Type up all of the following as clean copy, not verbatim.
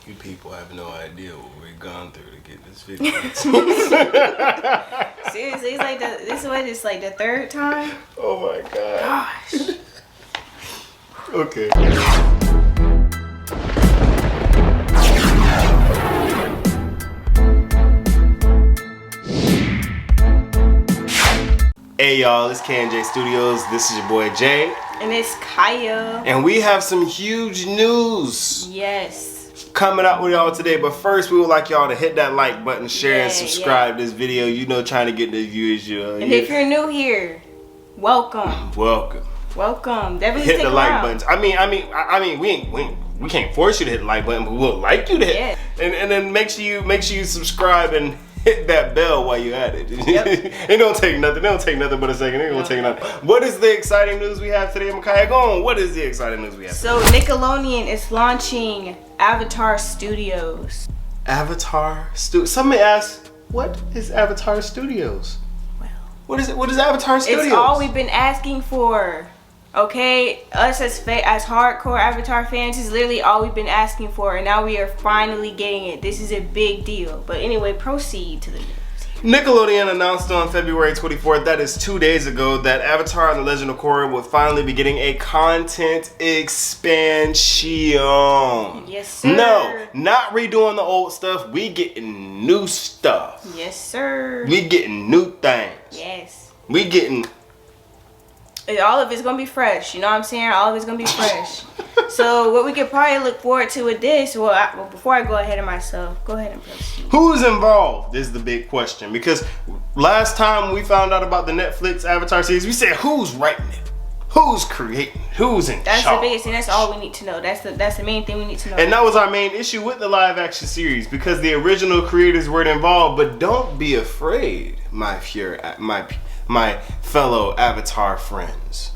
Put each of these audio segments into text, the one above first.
You people have no idea what we've gone through to get this video. Seriously, it's like this is like the third time. Oh my god. Gosh. Okay. Hey y'all, it's Kiya and J Studios. This is your boy Jay. And it's Kiya. And we have some huge news. Yes. Coming out with y'all today, but first we would like y'all to hit that like button, share and subscribe this video. You know, trying to get the views. And if you're new here, welcome. Welcome. Definitely hit the like around. buttons. I mean, we can't force you to hit the like button, but we'll like you to hit. Yeah. And then make sure you subscribe and hit that bell while you're at it. Yep. It don't take nothing. It don't take nothing but a second. It don't take nothing. What is the exciting news we have today, Makaya? Go on. What is the exciting news we have today? So Nickelodeon is launching Avatar Studios. Avatar Studios. Somebody asked, what is Avatar Studios? Well, What is it? What is Avatar Studios? it's all we've been asking for. Okay, us as hardcore Avatar fans is literally all we've been asking for, and now we are finally getting it. This is a big deal. But anyway, proceed to the news. Nickelodeon announced on February 24th, that is 2 days ago, that Avatar and the Legend of Korra will finally be getting a content expansion. Yes, sir. No, not redoing the old stuff. We getting new stuff. Yes, sir. We getting new things. Yes. We getting... All of it's gonna be fresh. You know what I'm saying? All of it's gonna be fresh. So what we could probably look forward to with this, well, before I go ahead of myself, go ahead and proceed. Who's involved is the big question, because last time we found out about the Netflix Avatar series, we said who's writing it, who's creating, who's in That's charge. the biggest thing. That's all we need to know. That's the main thing we need to know. And that was our main issue with the live action series, because the original creators weren't involved. But don't be afraid, my fellow Avatar friends.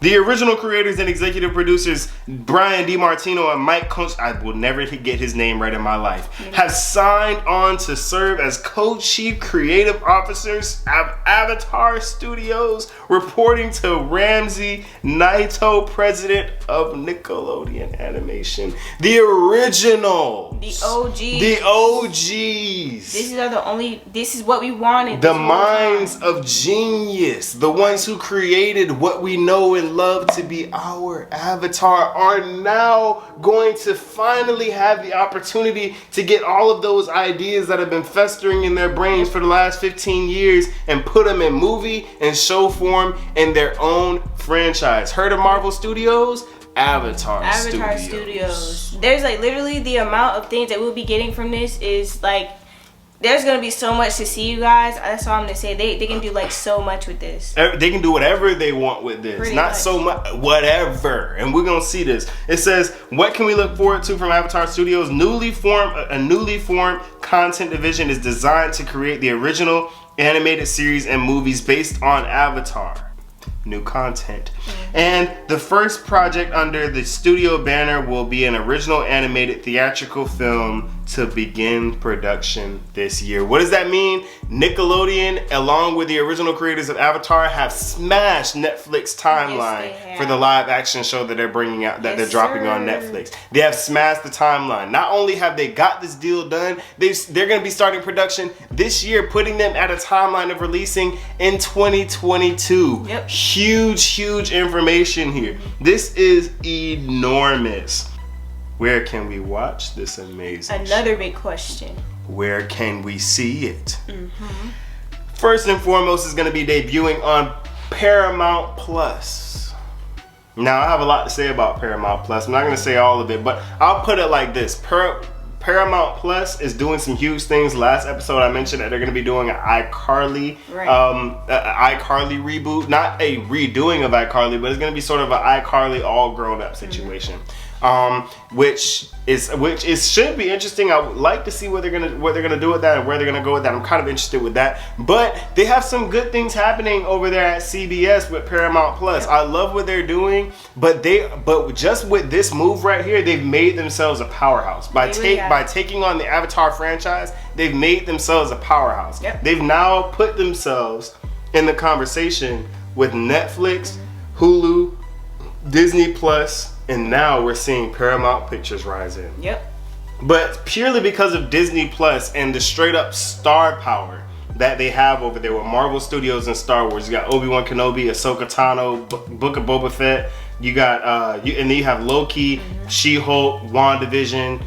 The original creators and executive producers Brian DiMartino and Mike Conch, I will never get his name right in my life, have signed on to serve as co-chief creative officers of Avatar Studios, reporting to Ramsey Naito, president of Nickelodeon Animation. The original. The OGs. The OGs. This is what we wanted. The minds of genius, the ones who created what we know and love to be our Avatar, are now going to finally have the opportunity to get all of those ideas that have been festering in their brains for the last 15 years and put them in movie and show form in their own franchise. Heard of Marvel Studios? Avatar Studios. There's like literally the amount of things that we'll be getting from this is like, there's gonna be so much to see, you guys. That's all I'm gonna say. They can do like so much with this. They can do whatever they want with this. Pretty Not much. so much, whatever. And we're gonna see this. It says, what can we look forward to from Avatar Studios? A newly formed content division is designed to create the original animated series and movies based on Avatar. New content. And the first project under the studio banner will be an original animated theatrical film to begin production this year. What does that mean? Nickelodeon, along with the original creators of Avatar, have smashed Netflix timeline for the live action show that they're bringing out, that they're dropping on Netflix. They have smashed the timeline. Not only have they got this deal done, they're going to be starting production this year, putting them at a timeline of releasing in 2022. Yep. Huge information here. This is enormous. Where can we watch this amazing Another big question. Where can we see it? First and foremost, is going to be debuting on Paramount Plus. Now, I have a lot to say about Paramount Plus. I'm not going to say all of it, but I'll put it like this. Paramount Plus is doing some huge things. Last episode I mentioned that they're going to be doing an iCarly, iCarly reboot. Not a redoing of iCarly, but it's going to be sort of an iCarly all grown up situation. Which should be interesting. I would like to see what they're gonna do with that and where they're gonna go with that. I'm kind of interested with that. But they have some good things happening over there at CBS with Paramount Plus. I love what they're doing, but just with this move right here, they've made themselves a powerhouse. By taking on the Avatar franchise, they've made themselves a powerhouse. They've now put themselves in the conversation with Netflix, Hulu, Disney Plus, and now we're seeing Paramount Pictures rise in. But purely because of Disney Plus and the straight up star power that they have over there with Marvel Studios and Star Wars. You got Obi-Wan Kenobi, Ahsoka Tano, Book of Boba Fett. You got and then you have Loki, She-Hulk, WandaVision,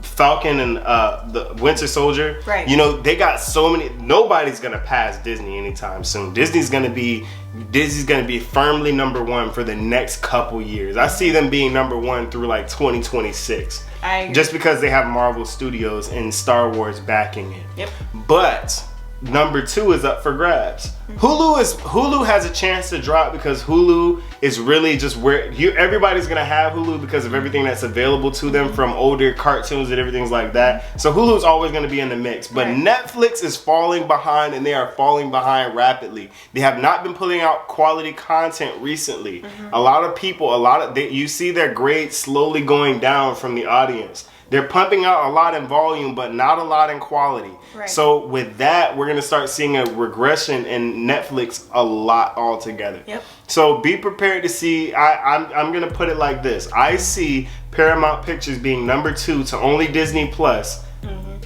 Falcon and the Winter Soldier. Right. You know, they got so many. Nobody's gonna pass Disney anytime soon. Disney's gonna be firmly number one for the next couple years. I see them being number one through like 2026. I agree. Just because they have Marvel Studios and Star Wars backing it. Yep. But number 2 is up for grabs. Hulu has a chance to drop because Hulu is really just where everybody's gonna have Hulu because of everything that's available to them from older cartoons and everything like that. So Hulu's always gonna be in the mix. But Right. Netflix is falling behind, and they are falling behind rapidly. They have not been putting out quality content recently. A lot of people, you see their grades slowly going down from the audience. They're pumping out a lot in volume, but not a lot in quality. Right. So with that, we're gonna start seeing a regression in Netflix a lot altogether. Yep. So be prepared to see. I'm gonna put it like this. I see Paramount Pictures being number 2 to only Disney Plus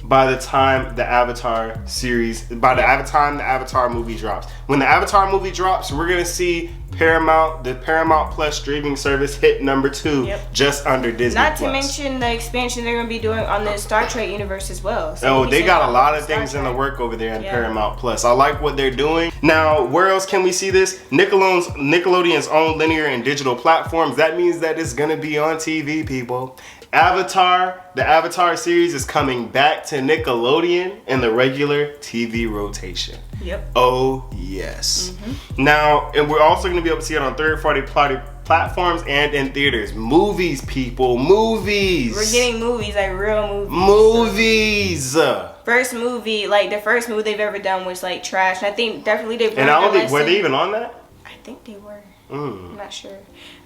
by the time the Avatar time the Avatar movie drops. When the Avatar movie drops, we're gonna see the Paramount Plus streaming service hit number 2, just under Disney Not Plus. to mention the expansion they're gonna be doing on the Star Trek universe as well. So they got a lot of things in the work over there in Paramount Plus. I like what they're doing. Now, where else can we see this? Nickelodeon's own linear and digital platforms. That means that it's gonna be on TV, people. The Avatar series is coming back to Nickelodeon in the regular TV rotation. Yep. Oh, yes. Now, and we're also going to be able to see it on third-party platforms and in theaters. Movies, people. Movies. We're getting movies, like real movies. Movies. First movie, like the first movie they've ever done was like trash. And I think definitely they've And I don't think, were they even on that? I think they were. I'm not sure.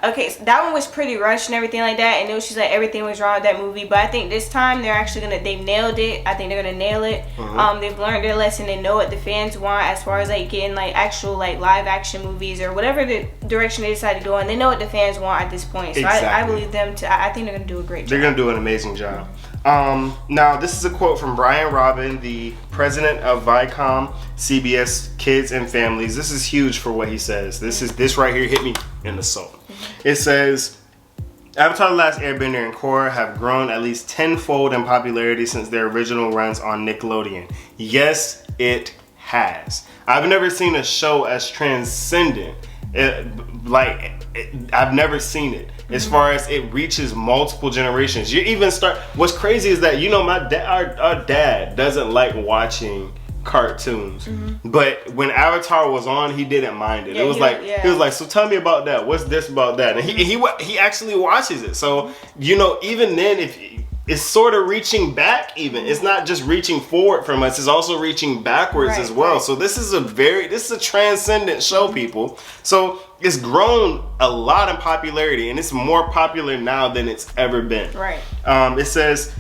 Okay, so that one was pretty rushed and everything like that, and it was just like everything was wrong with that movie. But I think this time they're actually they've nailed it. I think they're gonna nail it. They've learned their lesson. They know what the fans want as far as like getting like actual like live action movies or whatever the direction they decide to go in. They know what the fans want at this point. So Exactly. I believe them to. I think they're gonna do a great job. They're gonna do an amazing job. Now this is a quote from Brian Robin, the president of Viacom CBS Kids and Families. This is huge for what he says. This right here hit me in the soul. It says, Avatar: The Last Airbender and Korra have grown at least tenfold in popularity since their original runs on Nickelodeon. Yes, it has. I've never seen a show as transcendent. I've never seen it as far as it reaches multiple generations. What's crazy is that our dad doesn't like watching cartoons, but when Avatar was on, he didn't mind it. He was like, so tell me about that. What's this about that? And he actually watches it. So even then, if it's sort of reaching back, even it's not just reaching forward from us, it's also reaching backwards as well. So this is a transcendent show, people. So it's grown a lot in popularity, and it's more popular now than it's ever been. Right. It says,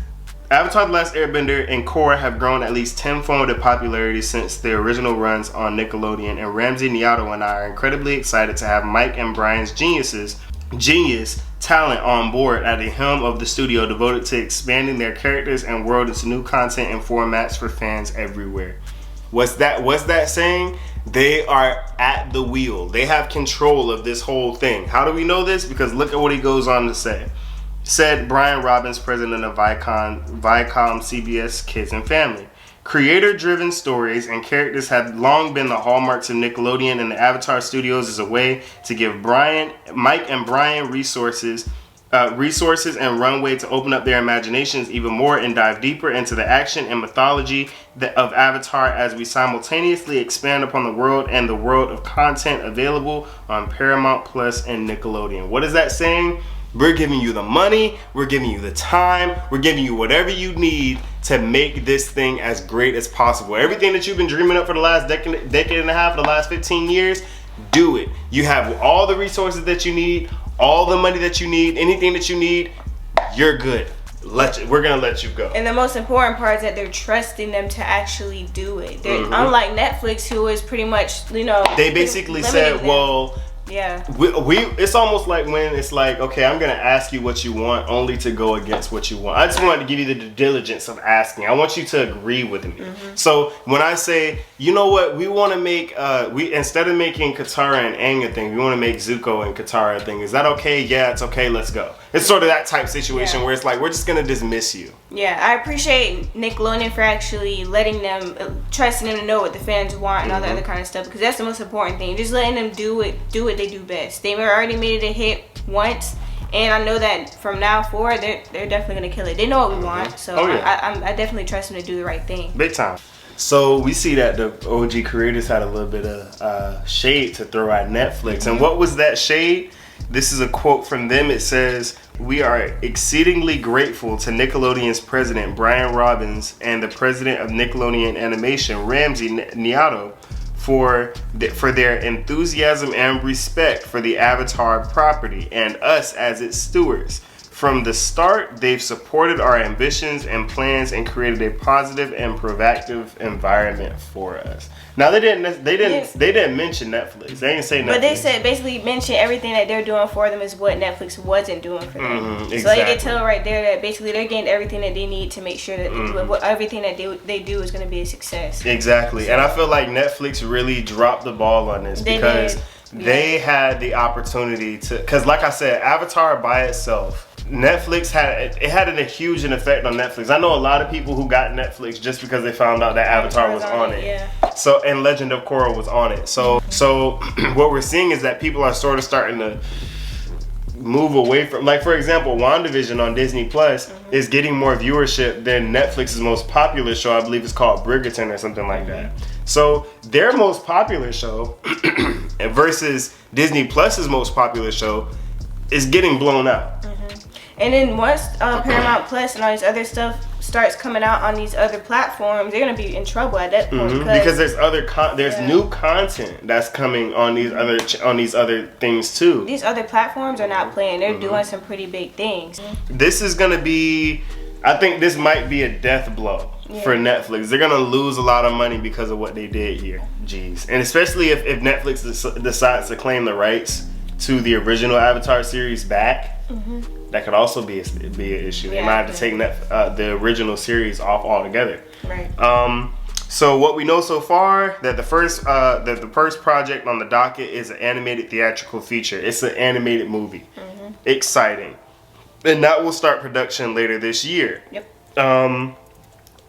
Avatar: The Last Airbender and Korra have grown at least tenfold in popularity since their original runs on Nickelodeon, and Ramsey Niato and I are incredibly excited to have Mike and Brian's genius talent on board at the helm of the studio devoted to expanding their characters and world into new content and formats for fans everywhere. What's that saying? They are at the wheel. They have control of this whole thing. How do we know this? Because look at what he goes on to say. Said Brian Robbins, president of Viacom CBS Kids and Family. Creator-driven stories and characters have long been the hallmarks of Nickelodeon, and the Avatar Studios is a way to give Mike and Brian resources and runway to open up their imaginations even more and dive deeper into the action and mythology of Avatar as we simultaneously expand upon the world and the world of content available on Paramount Plus and Nickelodeon. What is that saying? We're giving you the money, we're giving you the time, we're giving you whatever you need to make this thing as great as possible. Everything that you've been dreaming up for the last decade and a half, the last 15 years, do it. You have all the resources that you need, all the money that you need, anything that you need, you're good. We're gonna let you go. And the most important part is that they're trusting them to actually do it. Unlike Netflix, who is pretty much, they basically said, well, Yeah. It's almost like when it's like, okay, I'm gonna ask you what you want, only to go against what you want. I just wanted to give you the due diligence of asking. I want you to agree with me. So when I say, you know what, we want to make, we instead of making Katara and Aang a thing, we want to make Zuko and Katara a thing. Is that okay? Yeah, it's okay. Let's go. It's sort of that type situation where it's like, we're just gonna dismiss you. Yeah, I appreciate Nickelodeon for actually letting them, trusting them to know what the fans want and all the other kind of stuff, because that's the most important thing. Just letting them do what they do best. They already made it a hit once, and I know that from now forward, they're definitely gonna kill it. They know what we want, so I definitely trust them to do the right thing. Big time. So we see that the OG creators had a little bit of shade to throw at Netflix, and what was that shade? This is a quote from them. It says, "We are exceedingly grateful to Nickelodeon's president, Brian Robbins, and the president of Nickelodeon Animation, Ramsey Niato, for their enthusiasm and respect for the Avatar property and us as its stewards. From the start, they've supported our ambitions and plans and created a positive and proactive environment for us." Now they didn't mention Netflix. They didn't say Netflix. But they said basically mention everything that they're doing for them is what Netflix wasn't doing for them. Exactly. So they can tell right there that basically they're getting everything that they need to make sure that everything that they do is going to be a success. Exactly. And I feel like Netflix really dropped the ball on this because they had the opportunity to, because like I said, Avatar by itself, Netflix had a huge effect on Netflix. I know a lot of people who got Netflix just because they found out that Avatar was on it. Yeah. So, and Legend of Korra was on it. So what we're seeing is that people are sort of starting to move away from, like, for example, WandaVision on Disney Plus is getting more viewership than Netflix's most popular show. I believe it's called Bridgerton or something like that. So their most popular show versus Disney Plus's most popular show is getting blown out. And then once Paramount Plus and all this other stuff starts coming out on these other platforms, they're gonna be in trouble at that point because there's new content that's coming on these other things too. These other platforms are not playing. They're doing some pretty big things. This is gonna be, I think this might be a death blow for Netflix. They're gonna lose a lot of money because of what they did here. Jeez, and especially if Netflix decides to claim the rights to the original Avatar series back. That could also be an issue. They might have to take the original series off altogether. Right. So what we know so far, that the first project on the docket is an animated theatrical feature. It's an animated movie. Exciting. And that will start production later this year. Yep.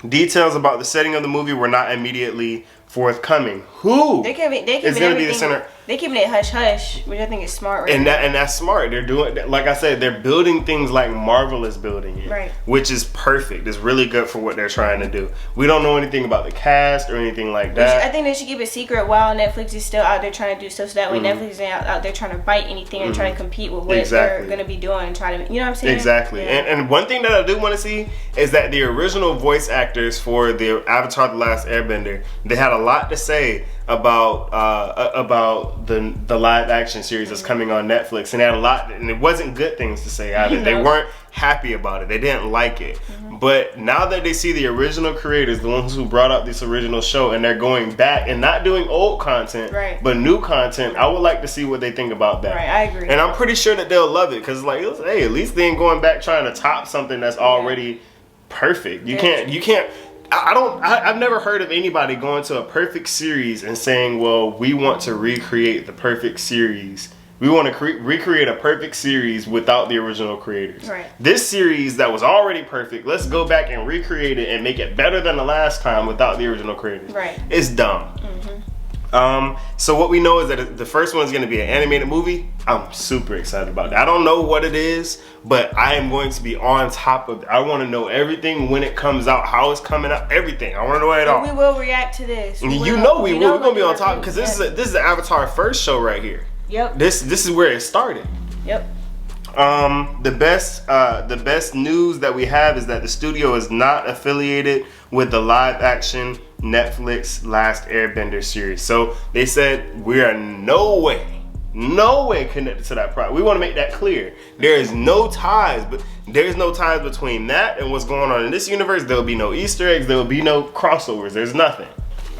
Details about the setting of the movie were not immediately forthcoming. Who is going to be the center? They're keeping it hush hush, which I think is smart. And that's smart. They're doing, like I said, they're building things like Marvel is building it, which is perfect. It's really good for what they're trying to do. We don't know anything about the cast or anything like that. I think they should keep it secret while Netflix is still out there trying to do stuff, so that way Netflix isn't out there trying to bite anything and trying to compete with what they're going to be doing and try to, you know what I'm saying? Exactly. Yeah. And one thing that I do want to see is that the original voice actors for the Avatar: The Last Airbender, they had a lot to say about the live action series that's coming on Netflix, and they had a lot, and it wasn't good things to say either. They weren't happy about it. They didn't like it. But now that they see the original creators, the ones who brought up this original show, and they're going back and not doing old content, but new content, I would like to see what they think about that. Right, I agree. And I'm pretty sure that they'll love it, because like, hey, at least they ain't going back trying to top something that's already perfect. You can't. I've never heard of anybody going to a perfect series and saying, well, we want to recreate the perfect series. We want to recreate a perfect series without the original creators. Right. This series that was already perfect, let's go back and recreate it and make it better than the last time without the original creators. Right. It's dumb. So what we know is that the first one is going to be an animated movie. I'm super excited about that. I don't know what it is, but I am going to be on top of it. I want to know everything when it comes out, how it's coming out, everything. I want to know it all. We will react to this. We will. We're going to be on top, because this is the Avatar first show right here. Yep. This is where it started. Yep. The best news that we have is that the studio is not affiliated with the live action Netflix Last Airbender series. So they said we are no way connected to that product. We want to make that clear. There is no ties, but there's no ties between that and what's going on in this universe. There will be no Easter eggs. There will be no crossovers. There's nothing.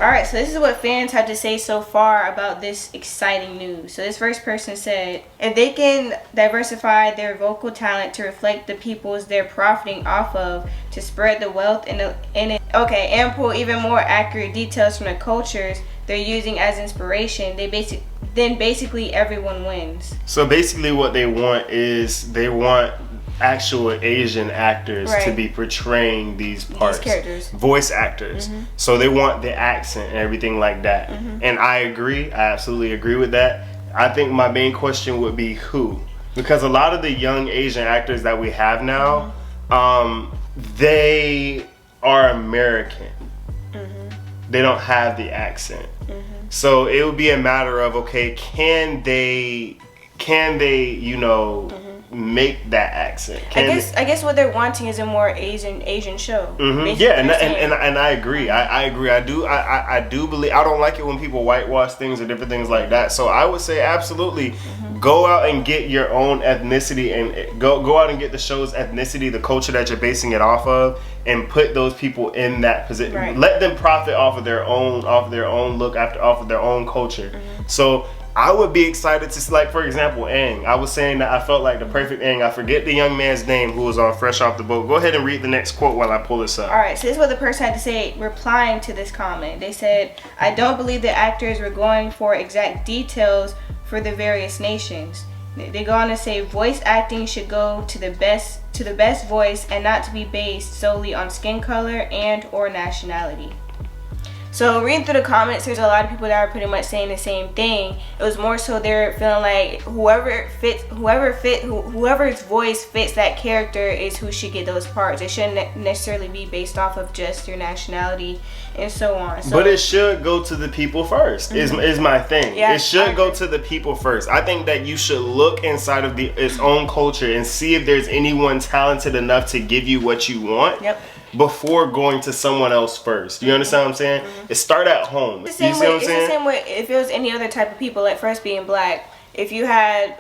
Alright, so this is what fans have to say so far about this exciting news. So this first person said, if they can diversify their vocal talent to reflect the peoples they're profiting off of, to spread the wealth and pull even more accurate details from the cultures they're using as inspiration, then basically everyone wins. So basically what they want is they want actual Asian actors to be portraying these parts, these characters, voice actors. So they want the accent and everything like that. And I agree, I absolutely agree with that. I think my main question would be who, because a lot of the young Asian actors that we have now, they are American. They don't have the accent. So it would be a matter of, okay, can they you know, make that accent? I guess what they're wanting is a more Asian show. Yeah, and I agree. I agree. I do believe. I don't like it when people whitewash things or different things like that. So I would say absolutely, go out and get your own ethnicity and go out and get the show's ethnicity, the culture that you're basing it off of, and put those people in that position. Let them profit off of their own look, off of their own culture. So I would be excited to, like, for example, Aang. I was saying that I felt like the perfect Aang. I forget the young man's name who was on Fresh Off the Boat. Go ahead and read the next quote while I pull this up. Alright, so this is what the person had to say replying to this comment. They said, I don't believe the actors were going for exact details for the various nations. They go on to say voice acting should go to the best voice and not to be based solely on skin color and or nationality. So reading through the comments, there's a lot of people that are pretty much saying the same thing. It was more so they're feeling like whoever's voice fits that character is who should get those parts. It shouldn't necessarily be based off of just your nationality and so on. So, but it should go to the people first. Is my thing. Yeah, it should go to the people first. I think that you should look inside of its own culture and see if there's anyone talented enough to give you what you want. Before going to someone else first. You understand what I'm saying? It start at home. It's the same way if it was any other type of people, like first being black. If you had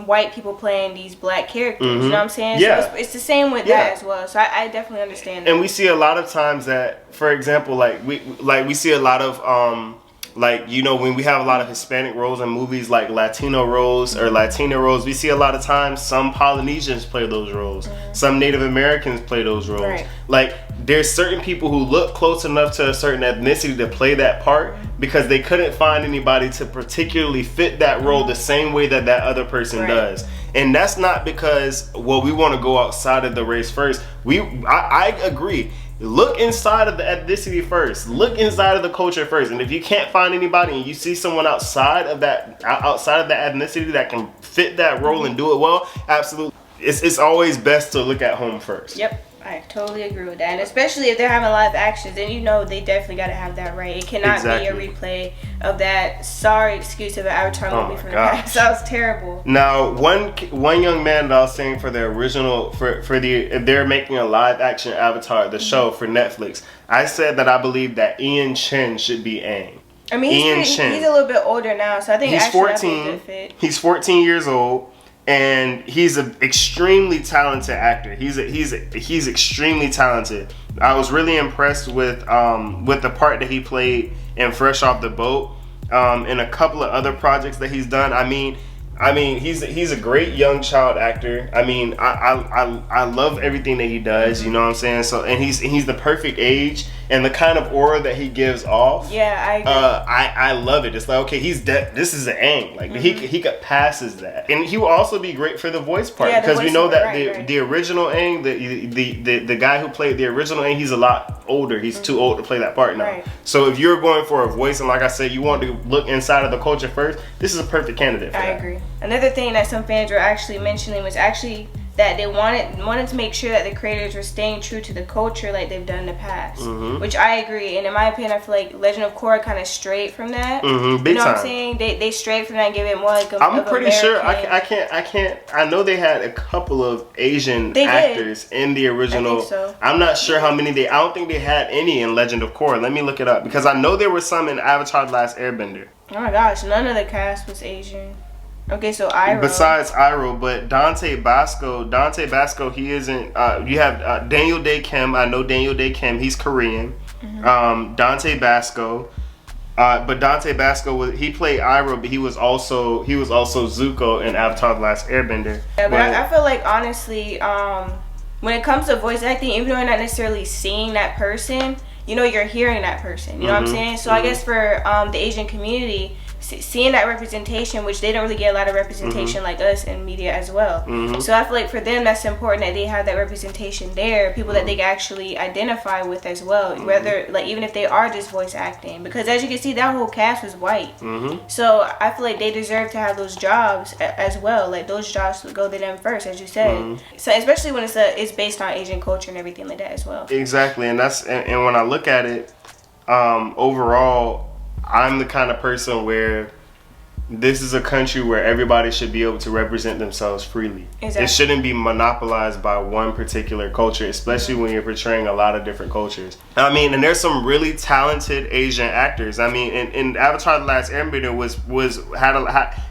white people playing these black characters, you know what I'm saying? Yeah. So it's the same with that as well. So I definitely understand that. And we see a lot of times that, for example, we see a lot of like, you know, when we have a lot of Hispanic roles in movies, like Latino roles or Latina roles, we see a lot of times some Polynesians play those roles. Some Native Americans play those roles. Like, there's certain people who look close enough to a certain ethnicity to play that part because they couldn't find anybody to particularly fit that role the same way that other person does. And that's not because, well, we want to go outside of the race first. I agree. Look inside of the ethnicity first. Look inside of the culture first. And if you can't find anybody and you see someone outside of that ethnicity that can fit that role and do it well, absolutely. It's always best to look at home first. Yep. I totally agree with that. And especially if they're having live actions, then you know they definitely got to have that right. It cannot be a replay of that sorry excuse of an Avatar movie from the past. That was terrible. Now, one young man that I was saying for the original, if they're making a live action Avatar, the show for Netflix, I said that I believe that Ian Chen should be Aang. I mean, he's a little bit older now, so I think he's actually 14. That'd be a good fit. He's 14 years old. And he's an extremely talented actor. He's extremely talented. I was really impressed with the part that he played in Fresh Off the Boat, and a couple of other projects that he's done. I mean, he's a great young child actor. I mean, I love everything that he does. You know what I'm saying? So, and he's the perfect age and the kind of aura that he gives off. Yeah, I agree. I love it. It's like, okay, this is an Aang. Like he passes that, and he will also be great for the voice part because we know that the original Aang, the guy who played the original Aang, he's a lot older. He's too old to play that part now. So if you're going for a voice, and like I said, you want to look inside of the culture first, this is a perfect candidate for that. I agree. Another thing that some fans were actually mentioning was actually that they wanted to make sure that the creators were staying true to the culture like they've done in the past, which I agree. And in my opinion, I feel like Legend of Korra kind of strayed from that. Big you know time. what I'm saying? They strayed from that and gave it more like a. I'm pretty sure I can't. I know they had a couple of Asian actors in the original. I think so. I'm not sure how many I don't think they had any in Legend of Korra. Let me look it up because I know there were some in Avatar: The Last Airbender. Oh my gosh, none of the cast was Asian. Okay, so Iroh. Besides Iroh, but Dante Basco, he isn't. You have Daniel Dae Kim. I know Daniel Dae Kim. He's Korean. Dante Basco. But Dante Basco he played Iroh, but he was also Zuko in Avatar: The Last Airbender. Yeah, but I feel like honestly, when it comes to voice acting, even though you're not necessarily seeing that person, you know, you're hearing that person. You know what I'm saying? So I guess for the Asian community, seeing that representation, which they don't really get a lot of representation like us in media as well. So I feel like for them, that's important that they have that representation there, people that they can actually identify with as well, whether like even if they are just voice acting, because as you can see, that whole cast was white. So I feel like they deserve to have those jobs as well. Like those jobs would go to them first, as you said. So especially when it's based on Asian culture and everything like that as well. Exactly, and when I look at it, overall, I'm the kind of person where this is a country where everybody should be able to represent themselves freely. Exactly. It shouldn't be monopolized by one particular culture, especially when you're portraying a lot of different cultures. I mean, and there's some really talented Asian actors. I mean, in Avatar: The Last Airbender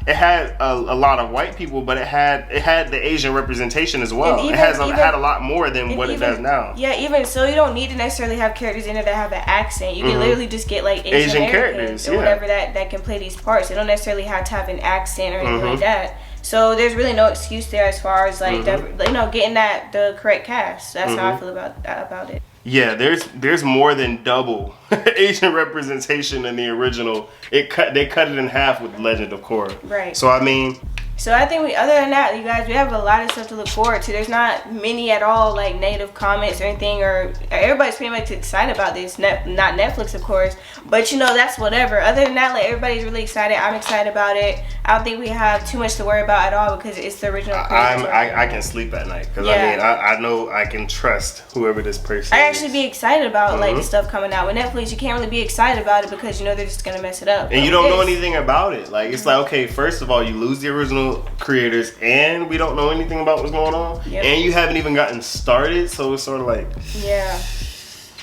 had a lot of white people, but it had the Asian representation as well. It had a lot more than what it does now. Yeah, even so, you don't need to necessarily have characters in it that have an accent. You can literally just get like Asian characters or whatever that can play these parts. They don't necessarily have to have an accent or anything like that. So there's really no excuse there as far as like getting the correct cast. That's how I feel about it. Yeah, there's more than double Asian representation in the original. They cut it in half with Legend of Korra. Right. So I mean. So I think other than that, you guys, we have a lot of stuff to look forward to. There's not many at all like negative comments or anything, or everybody's pretty much excited about this. Not Netflix, of course, but you know, that's whatever. Other than that, like everybody's really excited. I'm excited about it. I don't think we have too much to worry about at all because it's the original. I can sleep at night because I know I can trust whoever this person is. I actually be excited about like the stuff coming out with Netflix. You can't really be excited about it because you know they're just gonna mess it up. And you don't know anything about it. Like it's like, okay, first of all, you lose the original creators and we don't know anything about what's going on, and you haven't even gotten started, so it's sort of like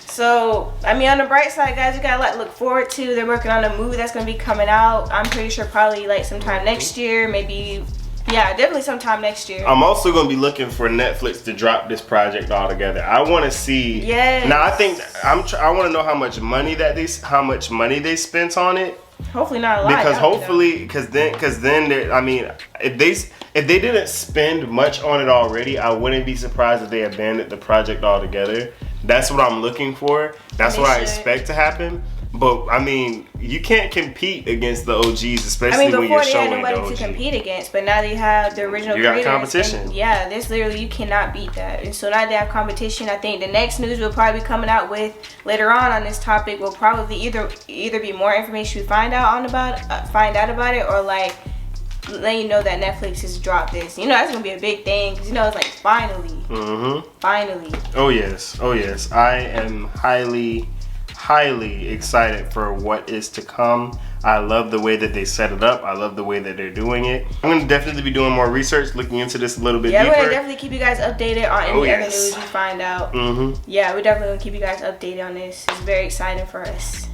so I mean, on the bright side, guys, we got a lot to look forward to. They're working on a movie that's going to be coming out, I'm pretty sure probably like sometime next year, maybe definitely sometime next year. I'm also going to be looking for Netflix to drop this project altogether. I want to see now I think I want to know how much money they spent on it. Hopefully not a lot. Because hopefully, because then I mean, if they didn't spend much on it already, I wouldn't be surprised if they abandoned the project altogether. That's what I'm looking for. That's what I expect to happen. But I mean, you can't compete against the OGs, especially when you're showing the OG. Before they had nobody to compete against, but now they have the original. You got competition. Yeah, this literally you cannot beat that. And so now they have competition. I think the next news we'll probably be coming out with later on this topic will probably either be more information we find out about it, or like let you know that Netflix has dropped this. You know that's gonna be a big thing because you know it's like finally. Finally. Oh yes. I am highly excited for what is to come. I love the way that they set it up. I love the way that they're doing it. I'm going to definitely be doing more research, looking into this a little bit deeper. Yeah, we're going to definitely keep you guys updated on any other news we find out. Yeah, we're definitely going to keep you guys updated on this. It's very exciting for us.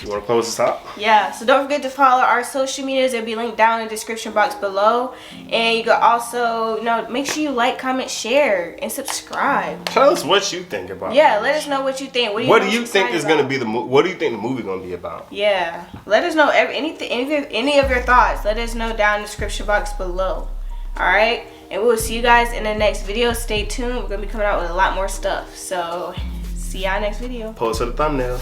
You want to close this out? Yeah, so don't forget to follow our social medias. They'll be linked down in the description box below. And you can also, make sure you like, comment, share, and subscribe. Tell us what you think about it. Yeah, let us know what you think. What do you think is going to be what do you think the movie going to be about? Yeah, let us know any of your thoughts. Let us know down in the description box below. Alright, and we'll see you guys in the next video. Stay tuned. We're going to be coming out with a lot more stuff. So, see y'all next video. Post for the thumbnail.